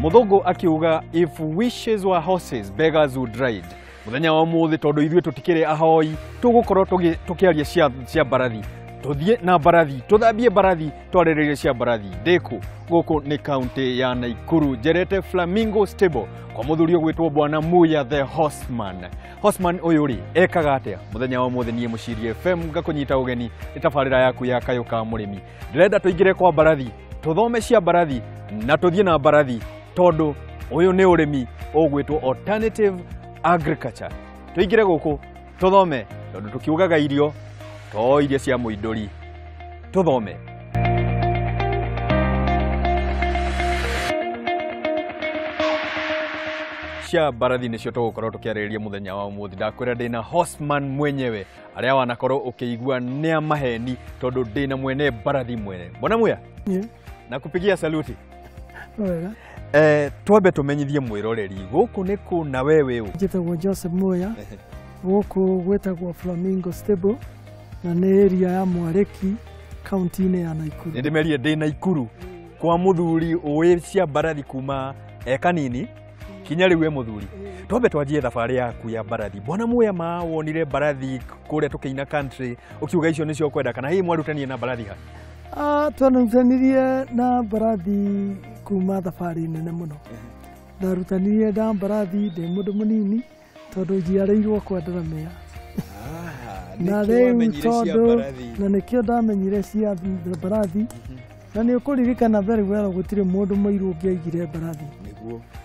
Muthogo akiuga if wishes were horses beggars would ride. Muthenya wa muthi tondu ithuĩ tutikire ahoi tugukorwo tukiaria cia barathi. Tuthie na barathi, tuthambie barathi, twarereire cia barathi. Ndeko guku ni county ya Naikuru, Jerete Flamingo Stable kwa muthuri ogwitwo Bwana Muya the Horseman. Horseman uyu ri ekaga atia? Muthenya wa muthi nie Mucirie FM ngakunyita ugeni itabarira yaku ya Kayuka Murimi. Ndirenda tuingire kwa barathi, tuthome cia barathi na tuthie na barathi tondu uyu ni urimi ogwitwo alternative agriculture. Tuingire guku tuthome tondu tukiugaga irio to iria cia muinduri tuthome. Cia barathi nicio tugukorwo tukiarĩrĩria muthenya wa umuthi. Ndakwĩra ndĩna Horseman mwenyewe aria wanakorwo ukĩigua nĩa maheni tondu ndĩna mwene barathi mwene. Bwana Muya? Nakupigia saluti. Wega. Twambe tumenyithie mwiroreri guku nĩ kũ na wewe ũ? Njĩtagwo Joseph Muya. Guku gwĩtagwo Flamingo Stable na nĩ area ya Mwareki county-inĩ ya Naikuru. Nĩndĩmerie ndĩ Naikuru kwa muthuri ũĩ cia barathi kuma kanini kinya rĩu muthuri. Twambe twanjie thabarĩ yaku ya barathi. Bwana Muya ma wonire barathi kũrĩa tukĩina country ukiuga icio nĩcio kwenda kana hihi mwarutanie na barathi ha? Twanarutanirie na barathi kuma thabarĩ nene mũno. Ndarutanirie na barathi ndĩ mũndũ mũnini tondu njiarĩirwo kwa Ndaramĩa. Na rĩu tondu na nĩkĩo ndamenyire cia barathi na nĩ ũkũririkana very well gũtirĩ mũndũ mũirũ ũngĩaigire barathi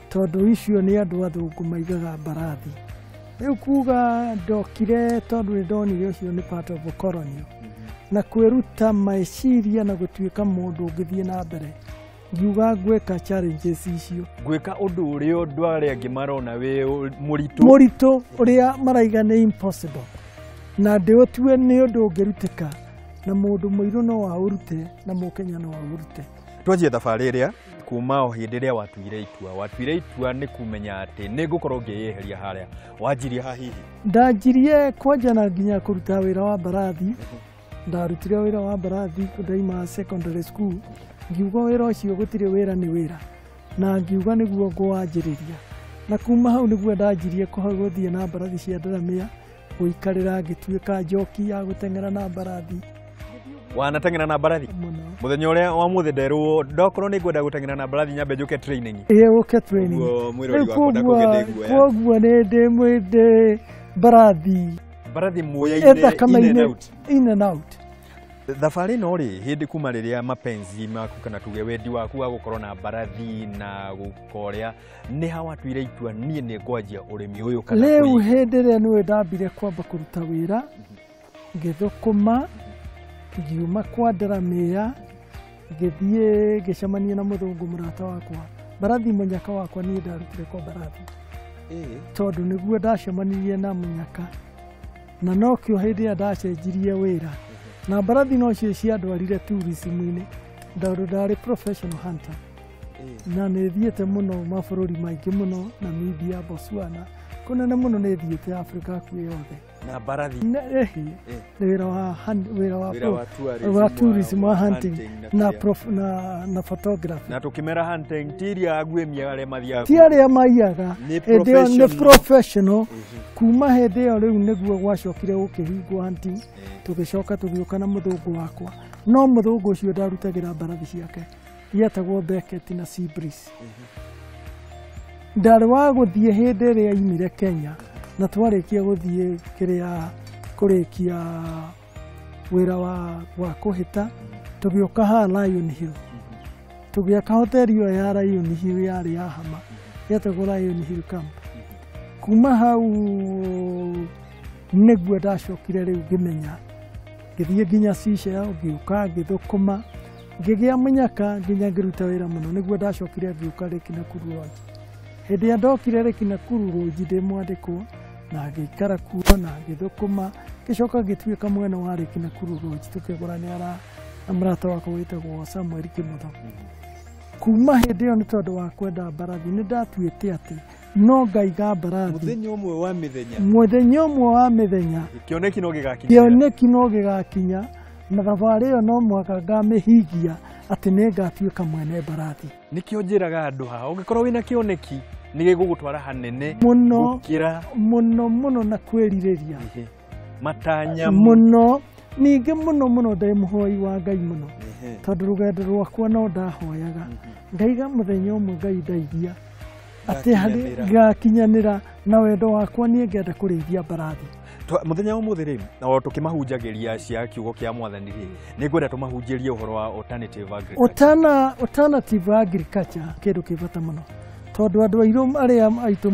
tondu icio nĩ andũ athũngũ maigaga barathi. Rĩu kuga ndokire tondu nĩ ndonire ũcio nĩ part of colonial na kwĩruta meciria na gũtuĩka mũndũ ũngĩthiĩ na mbere. Ngiuga gwĩka challenges icio. Gwĩka ũndũ ũrĩa andũ arĩa angĩ marona wĩ mũritũ. Mũritũ ũrĩa maraiga nĩ impossible. Na ndĩũtue nĩ ũndũ ũngĩrutĩka na mũndũ mũirũ no aũrute na mũkenya no aũrute. Twanjie thabarĩ ĩrĩa kuma o hĩndĩ ĩrĩa watuire itua. Watuire itua nĩ kumenya atĩ nĩ ngũkorwo ngĩyeheria harĩa. Wanjirie ha hihi? Ndanjirie kwanja na nginya kũruta wĩra wa barathi. Ndarutire wĩra wa barathi ndaima secondary school. Ngiuga wĩra ũcio gũtirĩ wĩra nĩ wĩra. Na ngiuga nĩguo ngwanjĩrĩria. Na kuma hau nĩguo ndanjirie gũthiĩ na barathi cia Ndaramĩa. Gũikarĩra ngĩtuĩka njoki ya gũteng'era na barathi. Wanateng'era na barathi? Muthenya ũrĩa wa muthi nderwo ndokorwo nĩ ngwenda gũteng'era na barathi nyambe njũke training. Ũke training. Koguo nĩ ndĩ barathi. Barathi muoya in and out. Thabarĩ no rĩ hĩndĩ kuma rĩrĩa mapenzi maku kana tuge wendi waku wa gũkorwo na barathi na gũkorĩa nĩ ha watuire itua niĩ nĩ ngwanjia ũrĩmi ũyũ kana rĩu hĩndĩ ĩrĩa nĩwe ndambire kwamba kũruta wĩra ngĩthũkũma ngiuma kwa Ndaramĩa ngĩthiĩ ngĩcemania na mũthũngũ mũrata wakwa barathi mũnyaka wakwa niĩ ndarutire kwa barathi tondu nĩguo ndacemanirie na mũnyaka na nokĩo hĩndĩ ĩrĩa ndacenjirie wĩra na barathi no cio ciandwarire tourism-inĩ tondu ndarĩ professional hunter na nĩ thiĩte mũno mabũrũri maingĩ mũno Namibia, Botswana kunene mũno nĩ thiĩte Afrika kuo yothe. Na barathi nĩ wĩra wa tourism wa hunting na photography. Na tukimera hunting tiria gwĩmia arĩa mathiaga ti arĩa maiyaga nĩ professional. Kuma hĩndĩ ĩyo rĩu nĩguo gwacokire gũkĩhingwo hunting tũgĩcoka tũgĩũka na mũthũngũ wakwa no mũthũngũ ũcio ndarutagĩra barathi ciake yetagwo Beckett na Seabreeze. Ndarĩ wa gũthiĩ hĩndĩ ĩrĩa aimire Kenya na twarĩkia gũthiĩ kũrĩkia wĩra wa kũhĩta tũgĩũka ha Lion Hill tũgĩaka hoteli ĩyo ya Lion Hill yarĩ ya hama yetagwo Lion Hill Camp. Kuma hau nĩguo ndacokire rĩu ngĩmenya ngĩthiĩ nginya Seychelles ngĩũka ngĩthũkũma ngĩgĩa mũnyaka nginya ngĩruta wĩra mũno nĩguo ndacokire ngĩũka rĩngĩ Nakuru Lodge. Hĩndĩ ĩrĩa ndokire rĩngĩ Nakuru Lodge ndĩ mwandĩkwo na ngĩikara kuo na ngĩthũkũma ngĩcoka ngĩtuĩka mwena wa rĩngĩ Nakuru Lodge tũkĩgũranĩra na mũrata wakwa wĩtagwo Samuel Kimotho. Kuma hĩndĩ ĩyo nĩ tondũ wa kwenda barathi nĩ ndatuĩte atĩ no ngaiga barathi muthenya ũmwe wa mĩthenya kĩoneki no gĩgakinya na thabarĩ ĩyo no mwaka ngamĩhingia atĩ nĩ ngatuĩka mwene mbarathi. Nĩkĩo njĩraga andũ haha ũngĩkorwo wĩna kĩoneki nĩ gĩgũgũtwara hanene gũkĩra mũno na kwĩrirĩria matanya mũno. Ningĩ mũno ndĩ mũhoi wa Ngai mũno, tondũ rũgendo rwakwa no ndahoyaga ngaiga mũthenya ũmwe Ngai ndaigua atĩ harĩ ngakinyanĩra na wendo wakwa niĩ ngenda kũrĩithia mbarathi. Mũthenya ũmũthĩ rĩ, o tũkĩmahunjagĩria cia kiugo kĩa Mwathani rĩ, nĩ ngwenda tũmahunjĩrie ũhoro wa alternative agriculture. Alternative agriculture kĩndũ kĩ bata mũno, tondũ andũ airũ arĩa aitũ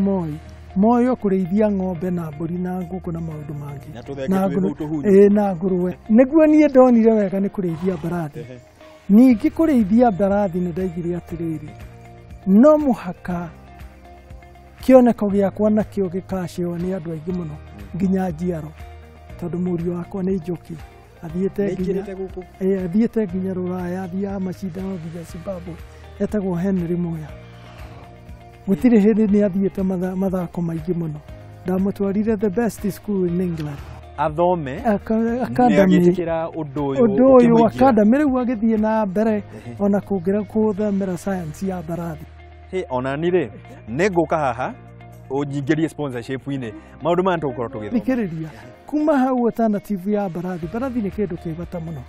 moĩ kũrĩithia ng'ombe na mbũri na ngũkũ na maũndũ mangĩ na ngũrũwe. Nĩguo niĩ ndonire wega nĩ kũrĩithia mbarathi. Ningĩ kũrĩithia mbarathi nĩ ndaigire atĩrĩrĩ, no mũhaka kĩoneko gĩakwa nakĩo gĩkacĩo nĩ andũ aingĩ mũno nginya njiaro, tondũ mũriũ wakwa nĩ njoki athiĩte nginya Rũraya, athiaga macindano nginya Zimbabwe, etagwo Henry Moya. Gũtirĩ hĩndĩ nĩ athiĩte mathako maingĩ mũno. Ndamũtwarire the best school in England athome nĩagĩtĩkĩra ũndũ ũyũ academy. Rĩu agĩthiĩ na mbere ona kũngĩra gũthomera science ya mbarathi. Ona ni rĩ nĩ ngũka haha ũnjingĩrie sponsorship-inĩ maũndũ maya tũgũkorwo tũgĩthoma. Thikĩrĩria, kuma hau alternative ya mbarathi, mbarathi nĩ kĩndũ kĩ bata mũno,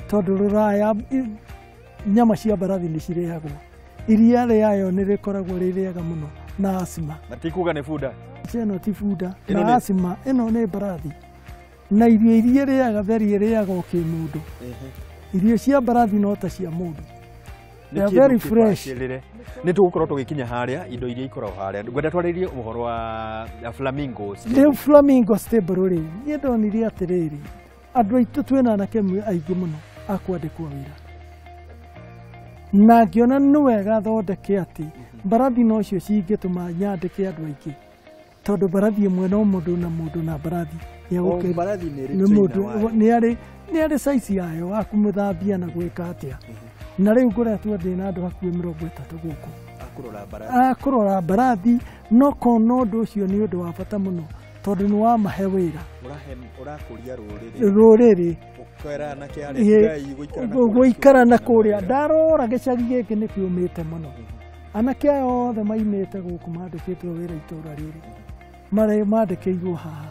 tondũ Rũraya nyama cia mbarathi nĩ cirehagwo, iria rĩayo nĩ rĩkoragwo rĩrĩega mũno na asima. Matikuga nĩ bunda? Ĩno ti bunda na asima, ĩno nĩ mbarathi. Na irio iria rĩaga theri rĩaga kĩmũndũ. Irio cia mbarathi no ta cia mũndũ. They are very fresh. Nĩ tũgũkorwo tũgĩkinya harĩa indo iria ikoragwo harĩa. Ngwenda twarĩrie ũhoro wa flamingos. Rĩu flamingo stable rĩ, niĩ ndonire atĩrĩrĩ, andũ aitũ twĩna anake aingĩ mũno a kwandĩkwo wĩra, na ngĩona nĩ wega thondeke atĩ mbarathi no cio cingĩtũma nyandĩke andũ aingĩ, tondũ mbarathi ĩmwe no mũndũ na mbarathi nĩ arĩ size yayo wa kũmĩthambia na gwĩka atĩa. Na rĩu ngoretwo ndĩ na andũ hakuhĩ 30 gũkũ akũrora mbarathi, no kona ũndũ ũcio nĩ ũndũ wa bata mũno, tondũ nĩ wa mahe wĩra. Ũrakũria rũrĩrĩ gũikara na kũrĩa. Ndarora gĩcagi gĩkĩ nĩ kĩũmĩte mũno, anake aya othe maimĩte gũkũ mandĩkĩtwo wĩra itũũra rĩrĩ mandĩkĩirwo haha.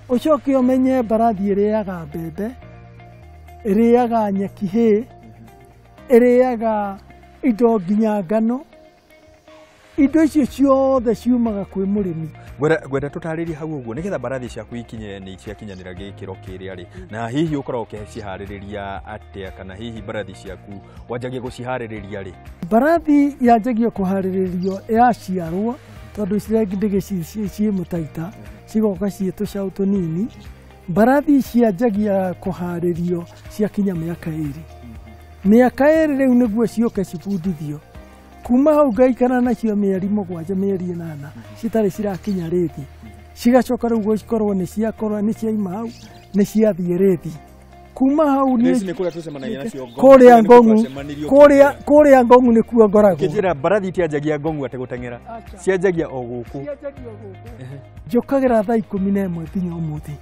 Ũcoke ũmenye mbarathi ĩrĩaga mbembe, ĩrĩaga nyeki hay, ĩrĩaga indo nginya ngano. Indo icio ciothe ciumaga kwĩ mũrĩmi. Gwenda tũtarĩrie hau ũguo nĩgetha mbarathi ciaku ikinye nĩ ciakinyanĩra gĩkĩro kĩrĩa rĩ, na hihi ũkoragwo ũkĩciharĩrĩria atĩa, kana hihi mbarathi ciaku wanjagia gũciharĩrĩria rĩ? Mbarathi yanjagia kũharĩrĩrio yaciarwo, tondũ ndĩgĩ ciĩ mũtaita cigoka ciĩ tũcaũ tũnini. Mbarathi cianjagia kũharĩrio ciakinya mĩaka 2. Mĩaka 2 rĩu nĩguo ciũke cibundithio. Kuma hau ngaikara nacio mĩeri 7 mĩeri 8 citarĩ cirakinya rĩthi, cigacoka rĩu gũcikorwo nĩ ciaima hau nĩ ciathiĩ rĩthi. Kuma hau kũrĩa Ngong'u nĩkuo ngoragwo. Kĩnjĩra mbarathi itianjagia Ngong'u atĩ gũteng'era, cianjagia o gũkũ. Njũkagĩra thaa 11 nginya ũmũthĩ.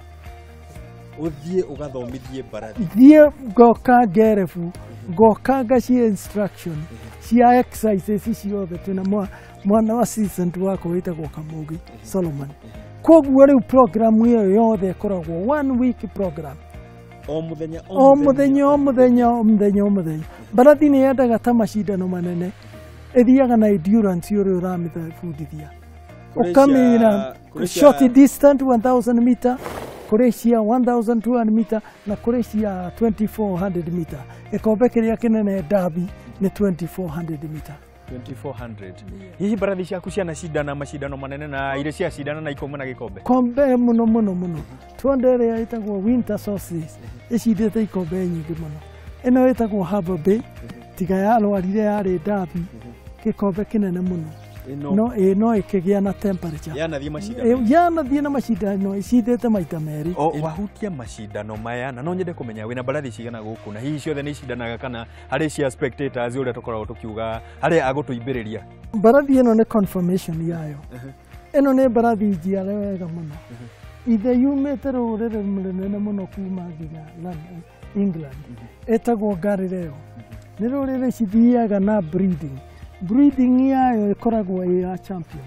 Ũthiĩ ũgathomithie mbarathi? Thiĩ ngoka ngerebu, ngoka ngacie instruction cia exercises ciothe. Twĩna mwana wa assistant wako wĩtagwo Kamugi Solomon. Koguo rĩu program ĩyo yothe ĩkoragwo 1 week program. O mũthenya. Mbarathi nĩ yendaga ta macindano manene, ĩthiaga na endurance ũrĩa ũramĩbundithia. Ũkamĩra short distance 1000 meter, kũrĩ cia 1200 meter na kũrĩ cia 2400 meter. Gĩkombe kĩrĩa kĩnene Derby nĩ 2400 meter. 2400. Hihi mbarathi ciaku cianacindana macindano manene na iria ciacindana na ikauma na gĩkombe? Kombe mũno. Tuonde ĩrĩa ĩtagwo Winter Solstice ĩcindĩte ikombe nyingĩ mũno. Ĩno ĩtagwo Harbour Bay, tiga yarwarire yarĩ Derby, gĩkombe kĩnene mũno. No ĩkĩgĩa na temperature. Yanathiĩ na macindano icindĩte maita 2. Wahutia macindano maya na no nyende kũmenya wĩna mbarathi cigana gũkũ, na hihi ciothe nĩ icindanaga kana harĩ cia spectators ũrĩa tũkoragwo tũkiuga harĩ agũtũimbĩrĩria? Mbarathi ĩno nĩ confirmation yayo. Ĩno nĩ mbarathi njiare wega mũno. Ithe yumĩte rũrĩrĩ rũnene mũno kuma nginya England. Ĩtagwo Galileo. nĩ rũrĩrĩ cithiaga na breeding yayo ĩkoragwo ĩ ya champion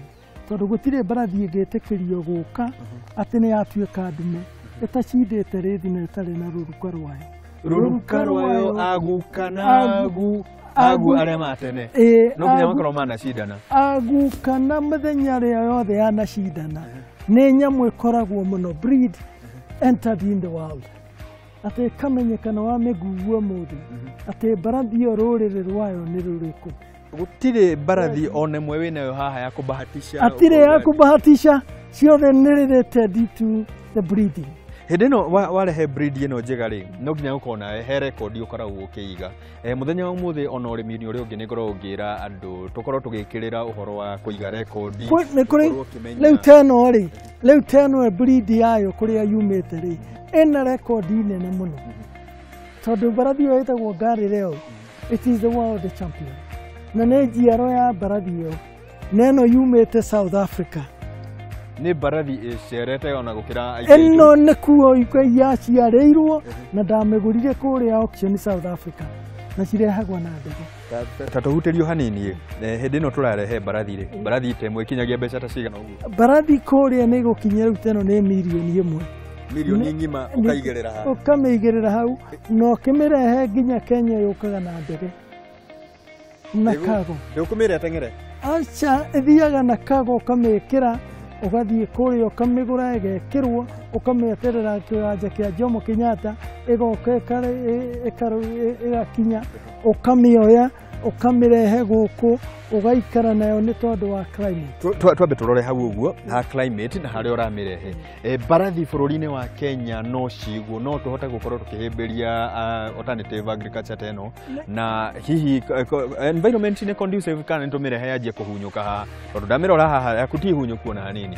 tondũ gũtirĩ mbarathi ĩngĩtĩkĩrio gũka atĩ nĩ yatuĩka ndume ĩtacindĩte rĩthi na ĩtarĩ na rũruka rwayo. Rũruka rwayo agu arĩa matene no nginya makorwo manacindana kana mũthenya rĩo yothe yanacindana nĩ nyamũ ĩkoragwo mũno breed entered in the world atĩ kamenyekana wa mĩguo mũndũ atĩ mbarathi ĩyo rũrĩrĩ rwayo nĩ rũrĩkũ. Gũtirĩ mbarathi ona ĩmwe wĩnayo haha ya kũbahatisha atirĩ ya kũbahatisha ciothe nĩ related to the breeding. Hĩndĩ ĩno warehe breed ĩno njega rĩ no nginya ũkorwo na he rekondi ũkoragwo ũkĩiga mũthenya wa ũmũthĩ ona ũrĩmi-inĩ ũrĩa ũngĩ nĩ ngoragwo ngĩra andũ tũkorwo tũgĩkĩrĩra ũhoro wa kũiga rekondi rĩu teno rĩ rĩu teno breed yayo kũrĩa yumĩte rĩ ĩna rekondi nene mũno tondũ mbarathi ĩyo ĩtagwo Galileo, it is the world champion na nĩ njiaro ya mbarathi ĩyo na ĩno yumĩte South Africa. Nĩ mbarathi ĩcerete ona gũkĩra ĩno nĩ kuo yaciarĩirwo na ndamĩgũrire kũrĩa auction South Africa na cirehagwo na ndege. Ta tũhutĩrio hanini hĩndĩ ĩno tũrarehe mbarathi rĩ mbarathi ta ĩmwe ikinyagia mbeca ta cigana ũguo? Mbarathi kũrĩa nĩ gũkinya rĩu teno nĩ mirioni ĩmwe. Mirioni ng'ima ũkaigĩrĩra hau? Ũkamĩigĩrĩra hau na ũkĩmĩrehe nginya Kenya yũkaga na ndege na kago. Ndũkũmĩrĩa teng'ere? Aca ĩthiaga na kago ũkamĩkĩra ũgathiĩ kũrĩa ũkamĩgũra ĩgekĩrwo ũkamĩeterera kĩwanja kĩa Jomo Kenyatta ĩgoka ĩgakinya ũkamĩoya ũkamĩrehe gũkũ ũgaikara nayo nĩ tondũ wa climate. Twambe tũrore hau ũguo ha climate na harĩa ũramĩrehe mbarathi bũrũri-inĩ wa Kenya no cigwo no tũhote gũkorwo tũkĩhĩmbĩria alternative agriculture ta ĩno na hihi environment nĩ conducive kana nĩtũmĩrehe yanjie kũhunyũka haha tondũ ndamĩrora haha yaku ti hunyũku ona hanini.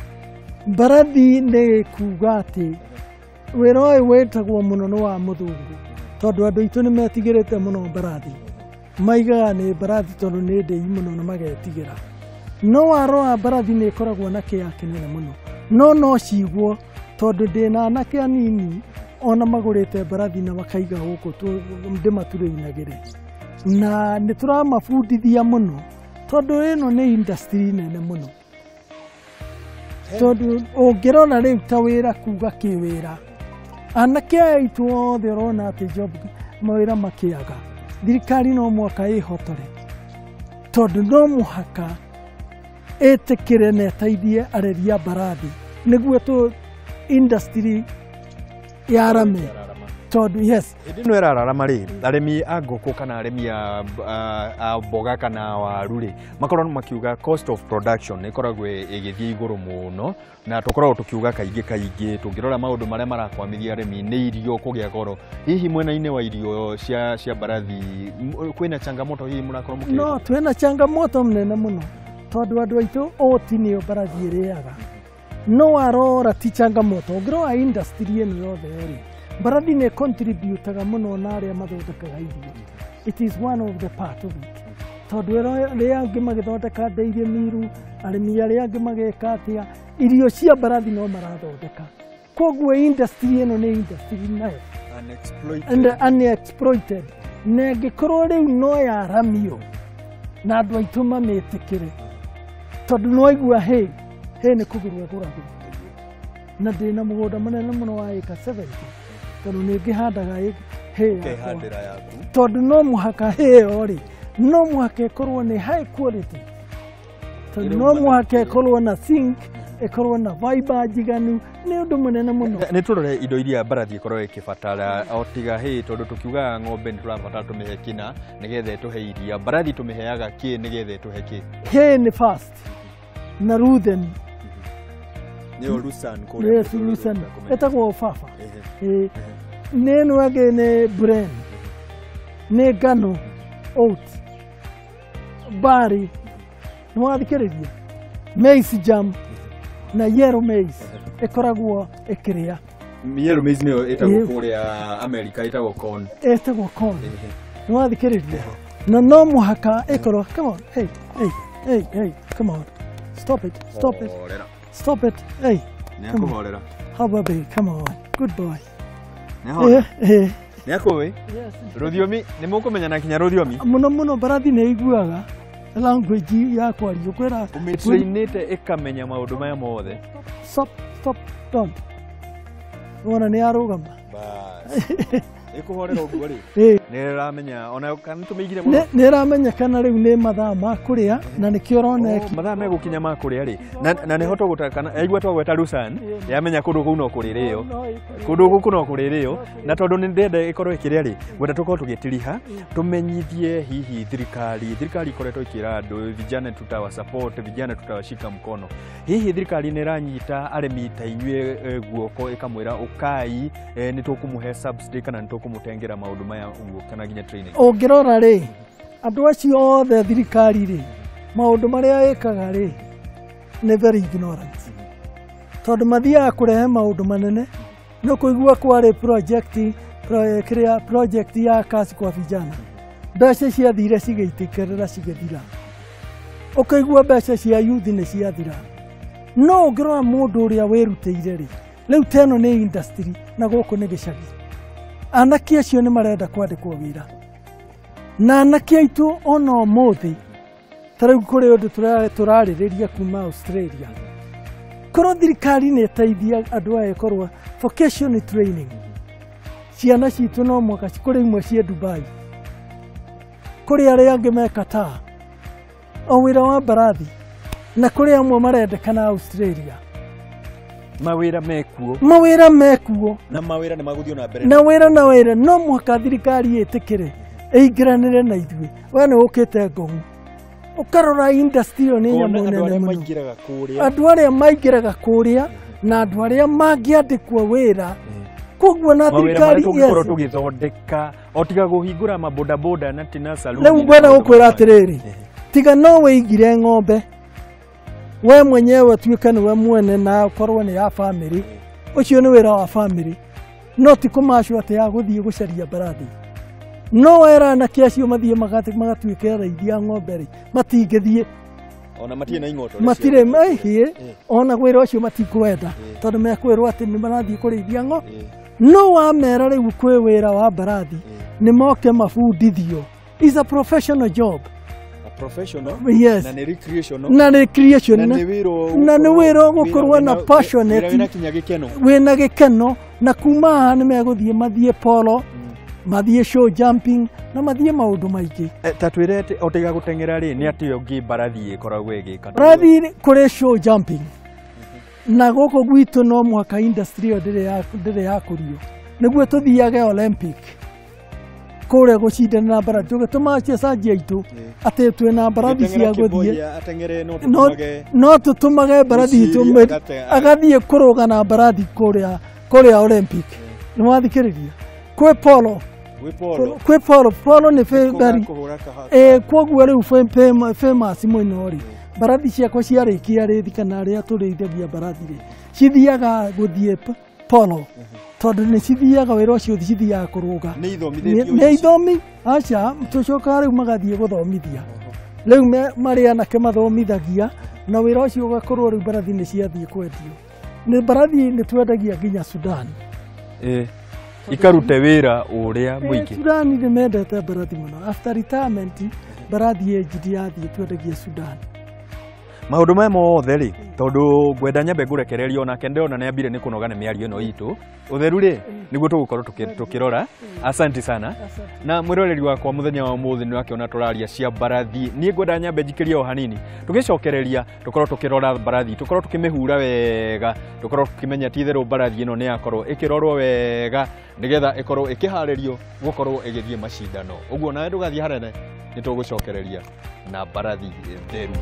Mbarathi nĩ kuga atĩ wĩra ũyũ wĩtagwo mũno nĩ wa mũthũngũ tondũ andũ aitũ nĩ metigĩrĩte mũno mbarathi maigaga nĩ mbarathi tondũ nĩ ndĩi mũno na magetigĩra no warora mbarathi nĩ ĩkoragwo na kĩya kĩnene mũno no cigwo tondũ ndĩna anake anini ona magũrĩte mbarathi na makaiga gũkũ ndĩmaturĩinagĩre na nĩ tũramabundithia mũno tondũ ĩno nĩ industry nene mũno tondũ ũngĩrora rĩu ta wĩra kuga kĩwĩra anake aitũ othe ũrona atĩ job mawĩra makĩaga thirikari no mwaka ĩhotore tondũ no mũhaka ĩtĩkĩre na ĩteithie areria mbarathi nĩguo tũ industry yarame tondũ yes hĩndĩ ĩno ĩrararama rĩ arĩmi a ngũkũ kana arĩmi a mboga kana waru rĩ makorwo makiuga cost of production ĩkoragwo ĩgĩthiĩ igũrũ mũno na tũkoragwo tũkiuga kaingĩ tũngĩrora maũndũ marĩa marakwamithia arĩmi nĩ irio kũgĩa goro hihi mwena-inĩ wa irio cia mbarathi kwĩna changamoto hihi mũrakorwo mũkĩrĩte? No twĩna changamoto mnene mũno tondũ andũ aitũ oti nĩyo mbarathi ĩrĩaga no warora ti changamoto ũngĩrora industry ĩno yothe rĩ mbarathi nĩ contributaga mũno na arĩa mathondekaga irio. It is one of the part of it tondũ arĩa angĩ magĩthondeka dairy mill arĩmi arĩa angĩ mageka atĩa irio cia mbarathi no marathondeka koguo industry ĩno nĩ industry nayo unexploited na ĩngĩkorwo rĩu no yaramio na andũ aitũ mamĩtĩkĩre tondũ no aigua nĩ kũgũrwo ĩgũragwo na ndĩna mũgũnda mũnene mũno wa ĩka 70 tondũ nĩ ngĩhandaga tondũ no mũhaka ĩyo rĩ no mũhaka ĩkorwo nĩ high quality tondũ no mũhaka ĩkorwo na zinc ĩkorwo na fiber njiganu nĩ ũndũ mũnene mũno. Nĩ tũrore indo iria mbarathi ĩkorwo ĩkĩbatara o tiga tondũ tũkiugaga ng'ombe nĩ tũrabatara tũmĩhe kĩna nĩgetha ĩtũhe iria mbarathi tũmĩheaga kĩ nĩgetha ĩtũhe kĩ? Nĩ first na ruthen nĩyo Lusan yes Lusan ĩtagwo baba nĩ ĩno ĩngĩ nĩ bran nĩ ngano oats barley nĩ wathikĩrĩria maize jam na yellow maize ĩkoragwo ĩkĩrĩa. Yellow maize nĩyo ĩtagwo kũrĩa America ĩtagwo corn. Ĩtagwo corn nĩ wathikĩrĩria na no mũhaka ĩkorwo come on hey come on stop it hey nĩakũhorera how about baby come on good boy Nĩ akũĩ? Rũthiomi nĩ mũkũmenyana kinya rũthiomi? Mũno mbarathi nĩ iguaga language ya kwaria kwĩra ũmĩtrainĩte ĩkamenya maũndũ maya mothe. Stop, don't. Wona nĩ arũgama. Ĩkũhorera ũguo rĩ? Nĩ ĩramenya ona kana tũmĩigire mũno. Nĩ ĩramenya kana rĩu nĩ mathaa ma kũrĩa na nĩkĩo ũrona mathaa megũkinya ma kũrĩa rĩ. Na nĩ hoto gũtakana aigua twagweta Lusan yamenya kũndũ kũu no kũrĩrĩo. Kũndũ gũkũ no kũrĩrĩo na tondũ nĩ ndenda ĩkorwo ĩkĩrĩa rĩ. Gwenda tũkorwo tũgĩtiriha tũmenyithie hihi thirikari ikoretwo ikĩra andũ vijana tutawa support vijana tutawashika mkono. Hihi thirikari nĩ iranyita arĩmi ta inyuĩ guoko ĩkamwĩra ũkai nĩ tũkũmũhe subsidy kana nĩ tũkũmũtengera maũndũ maya ũguo kana nginya training. Ũngĩrora rĩ andũ acio othe thirikari rĩ maũndũ marĩa ĩkaga rĩ nĩ very ignorant. Tondũ mathiaga kũrehe maũndũ manene no kũigua kwarĩ project ya kazi kwa vijana. Mbeca ciathire cigĩitĩkĩrĩra cigĩthira. Ũkaigua mbeca cia youth nĩ ciathira. No ũngĩrora mũndũ ũrĩa wĩrutĩire rĩ rĩu teno nĩ industry na gũkũ nĩ gĩcagi. Anake acio nĩ marenda kwandĩkwo wĩra. Na anake aitũ ona ũmũthĩ ta rĩu kũrĩ ũndũ tũrarĩrĩria kuma Australia. Korwo thirikari nĩ ĩteithia andũ aya korwo vocational training. Ciana citũ no mwaka kũrĩ imwe cia Dubai. Kũrĩ arĩa angĩ me Qatar. O wĩra wa mbarathi na kũrĩ amwe marendekana Australia. Mawĩra mekuo. Mawĩra mekuo. Na mawĩra nĩ magũthiĩ na mbere. Na wĩra no mwaka thirikari ĩtĩkĩre ĩingĩranĩre na ithuĩ. We nĩ ũkĩte ngũng'u. Ũkarora industry ĩyo nĩ nyamũ nene mũno. Andũ arĩa maingĩraga kũrĩa na andũ arĩa mangĩandĩkwo wĩra. Koguo na thirikari tũgĩkorwo tũgĩthondeka o tiga kũhingũra mabodaboda na tina saloon. Rĩu ngwenda gũkwĩra atĩrĩrĩ tiga no wĩigire ng'ombe we mwenyewe tuĩke nĩwe mwene na korwo nĩ ya family ũcio nĩ wĩra wa family no ti kũmacwo atĩ ya gũthiĩ gũcaria mbarathi. No wera anake acio mathiĩ magatuĩke arĩithi a ng'ombe rĩ matingĩthiĩ ona matirĩ na ing'oto matirĩ mahiĩ ona wĩra ũcio matikwenda tondũ mekwĩrwo atĩ nĩ marathiĩ kũrĩithia ng'ombe. No wamera rĩu kwĩ wĩra wa mbarathi nĩ moke mabundithio. Is a professional job. Professional, yes. Na nĩ recreational, na nĩ wĩra gũkorwo na passionate wĩna gĩkeno na kuma haha nĩ megũthiĩ mathiĩ polo mathiĩ show jumping na mathiĩ maũndũ maingĩ. Ta twĩre o tiga gũteng'era rĩ nĩ atĩ ũngĩ mbarathi ĩkoragwo ĩgĩka. Mbarathi kũrĩ show jumping na gũkũ gwitũ no mwaka industry ĩyo ndĩrĩ yakũrio nĩguo tũthiage Olympic kũrĩa gũcindana na mbarathi tũgĩtũma aciacanji aitũ atĩ twĩna mbarathi cia gũthiĩ no tũtũmage mbarathi itũ agathiĩ kũrũga na mbarathi kũrĩa Olympic. Nĩ wathikĩrĩria kwĩ polo nĩ ngari kwoguo rĩu famous mũno rĩ mbarathi ciakwa ciarĩkia rĩthi kana arĩa tũrĩithagia mbarathi rĩ cithiaga gũthiĩ polo tondũ nĩ cithiaga wĩra ũcio cithiaga kũrũga nĩ ithomi aca tũcokaga rĩu magathiĩ gũthomithia rĩu marĩ anake mathomithagia na wĩra ũcio ũgakorwo rĩu mbarathi nĩ ciathiĩ kwendio. Nĩ mbarathi nĩ twendagia nginya Sudan ikarute wĩra ũrĩa mũingĩ. Sudan nĩ mendete mbarathi mũno. After retirement mbarathi ĩnjiri yathiĩ twendagia Sudan. Maũndũ maya mothe rĩ tondũ ngwenda nyambe ngũrekereria onake ndĩrona nĩ ambire nĩ kũnoga nĩ mĩario ĩno itũ ũtheru rĩ nĩguo tũgũkorwo tũkĩrora. Asante sana na mwĩroreri wakwa mũthenya wa ũmũthĩ nĩ wakĩona tũraria cia mbarathi. Niĩ ngwenda nyambe njikĩrie o hanini tũgĩcokereria tũkorwo tũkĩrora mbarathi tũkorwo tũkĩmĩhura wega tũkorwo tũkĩmenya ti itherũ mbarathi ĩno nĩ yakorwo ĩkĩrorwo wega nĩgetha ĩkorwo ĩkĩharĩrio gũkorwo ĩgĩthiĩ macindano. Ũguo nawe ndũgathiĩ harene nĩ tũgũcokereria na mbarathi theru.